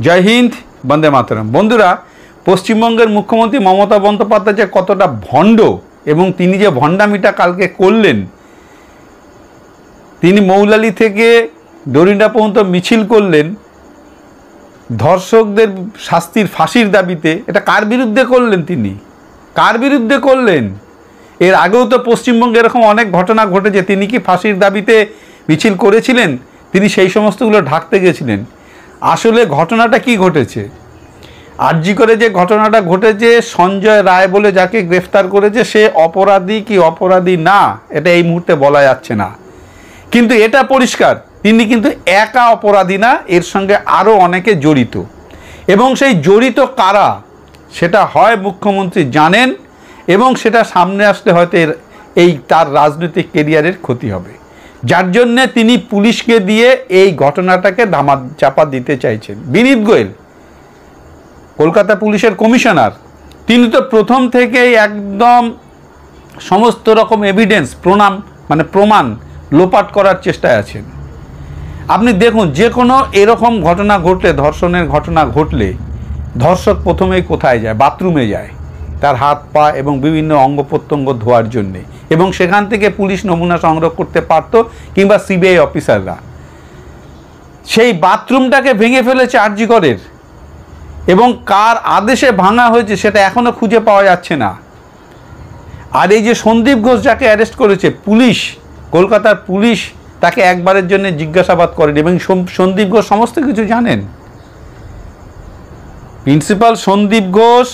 জয় হিন্দ, বন্দে মাতরম। বন্ধুরা, পশ্চিমবঙ্গের মুখ্যমন্ত্রী মমতা বন্দ্যোপাধ্যায় যে কতটা ভণ্ড এবং তিনি যে ভণ্ডামিটা কালকে করলেন, তিনি মৌলালি থেকে ডরিন্ডা পর্যন্ত মিছিল করলেন ধর্ষকদের শাস্তির ফাঁসির দাবিতে। এটা কার বিরুদ্ধে করলেন? তিনি কার বিরুদ্ধে করলেন? এর আগেও তো পশ্চিমবঙ্গে এরকম অনেক ঘটনা ঘটেছে। তিনি কি ফাঁসির দাবিতে মিছিল করেছিলেন? তিনি সেই সমস্তগুলো ঢাকতে গেছিলেন। আসলে ঘটনাটা কি ঘটেছে? আরজি করে যে ঘটনাটা ঘটেছে, সঞ্জয় রায় বলে যাকে গ্রেফতার করেছে সে অপরাধী কি অপরাধী না এটা এই মুহূর্তে বলা যাচ্ছে না, কিন্তু এটা পরিষ্কার তিনি কিন্তু একা অপরাধী না, এর সঙ্গে আরও অনেকে জড়িত। এবং সেই জড়িত কারা সেটা হয় মুখ্যমন্ত্রী জানেন, এবং সেটা সামনে আসলে হয়তো এই তার রাজনৈতিক কেরিয়ারের ক্ষতি হবে, যার জন্যে তিনি পুলিশকে দিয়ে এই ঘটনাটাকে ধামাচাপা দিতে চাইছেন। বিনীত গোয়েল, কলকাতা পুলিশের কমিশনার, তিনি তো প্রথম থেকেই একদম সমস্ত রকম এভিডেন্স প্রমাণ লোপাট করার চেষ্টায় আছেন। আপনি দেখুন, যে কোনো এরকম ঘটনা ঘটলে, ধর্ষণের ঘটনা ঘটলে ধর্ষক প্রথমেই কোথায় যায়? বাথরুমে যায়, তার হাত পা এবং বিভিন্ন অঙ্গ প্রত্যঙ্গ ধোয়ার জন্যে, এবং সেখান থেকে পুলিশ নমুনা সংগ্রহ করতে পারত, কিংবা সিবিআই অফিসাররা। সেই বাথরুমটাকে ভেঙে ফেলেছে আরজি করের, এবং কার আদেশে ভাঙা হয়েছে সেটা এখনও খুঁজে পাওয়া যাচ্ছে না। আর এই যে সন্দীপ ঘোষ যাকে অ্যারেস্ট করেছে পুলিশ, কলকাতার পুলিশ তাকে একবারের জন্য জিজ্ঞাসাবাদ করেন, এবং সন্দীপ ঘোষ সমস্ত কিছু জানেন। প্রিন্সিপাল সন্দীপ ঘোষ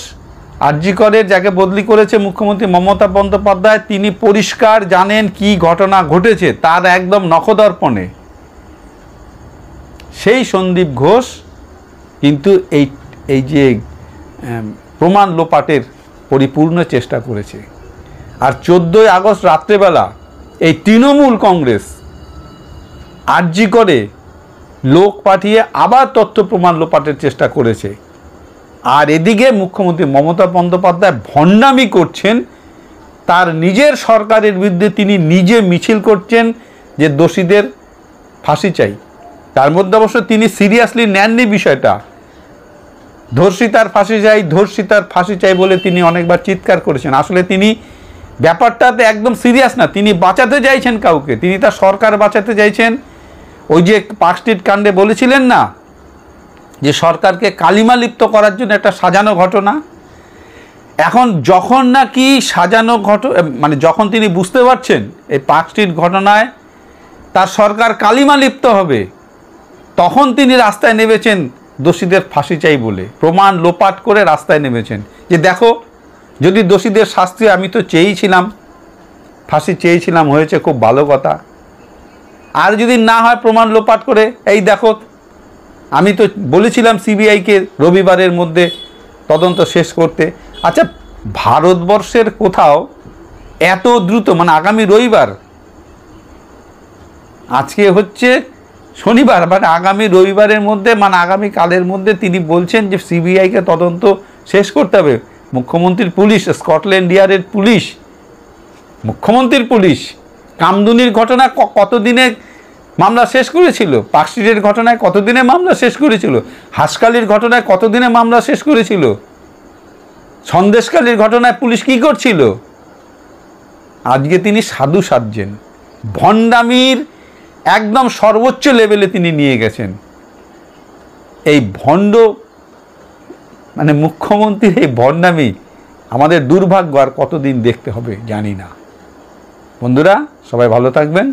আরজি করের যাকে বদলি করেছে মুখ্যমন্ত্রী মমতা বন্দ্যোপাধ্যায়, তিনি পরিষ্কার জানেন কি ঘটনা ঘটেছে, তার একদম নখদর্পণে। সেই সন্দীপ ঘোষ কিন্তু এই যে প্রমাণ লোপাটের পরিপূর্ণ চেষ্টা করেছে। আর 14ই আগস্ট রাত্রেবেলা এই তৃণমূল কংগ্রেস আরজি করে লোক পাঠিয়ে আবার তথ্য প্রমাণ লোপাটের চেষ্টা করেছে। আর এদিকে মুখ্যমন্ত্রী মমতা বন্দ্যোপাধ্যায় ভণ্ডামি করছেন, তার নিজের সরকারের বিরুদ্ধে তিনি নিজে মিছিল করছেন যে দোষীদের ফাঁসি চাই। তার মধ্যে অবশ্য তিনি সিরিয়াসলি নেননি বিষয়টা। ধর্ষিতার ফাঁসি চাই, ধর্ষিতার ফাঁসি চাই বলে তিনি অনেকবার চিৎকার করেছেন। আসলে তিনি ব্যাপারটাতে একদম সিরিয়াস না, তিনি বাঁচাতে চাইছেন কাউকে, তিনি তার সরকার বাঁচাতে চাইছেন। ওই যে পার্ক স্ট্রিট কাণ্ডে বলেছিলেন না যে সরকারকে কালিমা লিপ্ত করার জন্য একটা সাজানো ঘটনা। এখন যখন নাকি সাজানো যখন তিনি বুঝতে পারছেন এই পার্ক স্ট্রিট ঘটনায় তার সরকার কালিমা লিপ্ত হবে, তখন তিনি রাস্তায় নেমেছেন দোষীদের ফাঁসি চাই বলে, প্রমাণ লোপাট করে রাস্তায় নেমেছেন যে দেখো, যদি দোষীদের শাস্তি আমি তো চেয়েছিলাম, ফাঁসি চেয়েছিলাম, হয়েছে খুব ভালো কথা, আর যদি না হয় প্রমাণ লোপাট করে এই দেখো, আমি তো বলেছিলাম সিবিআইকে রবিবারের মধ্যে তদন্ত শেষ করতে। আচ্ছা, ভারতবর্ষের কোথাও এত দ্রুত, আগামী রবিবার, আজকে হচ্ছে শনিবার, আগামী রবিবারের মধ্যে আগামীকালের মধ্যে তিনি বলছেন যে সিবিআইকে তদন্ত শেষ করতে হবে। মুখ্যমন্ত্রীর পুলিশ, স্কটল্যান্ড ইয়ার্ডের পুলিশ, মুখ্যমন্ত্রীর পুলিশ কামদুনির ঘটনা কতদিনে মামলা শেষ করেছিল? পার্ক স্ট্রিটের ঘটনায় কতদিনে মামলা শেষ করেছিল? হাসকালির ঘটনায় কতদিনে মামলা শেষ করেছিল? সন্দেশখালির ঘটনায় পুলিশ কি করছিল? আজকে তিনি সাধু সাজছেন, ভণ্ডামির একদম সর্বোচ্চ লেভেলে তিনি নিয়ে গেছেন। এই ভণ্ড মুখ্যমন্ত্রীর এই ভণ্ডামি আমাদের দুর্ভাগ্য আর কতদিন দেখতে হবে জানি না। বন্ধুরা, সবাই ভালো থাকবেন।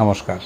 নমস্কার।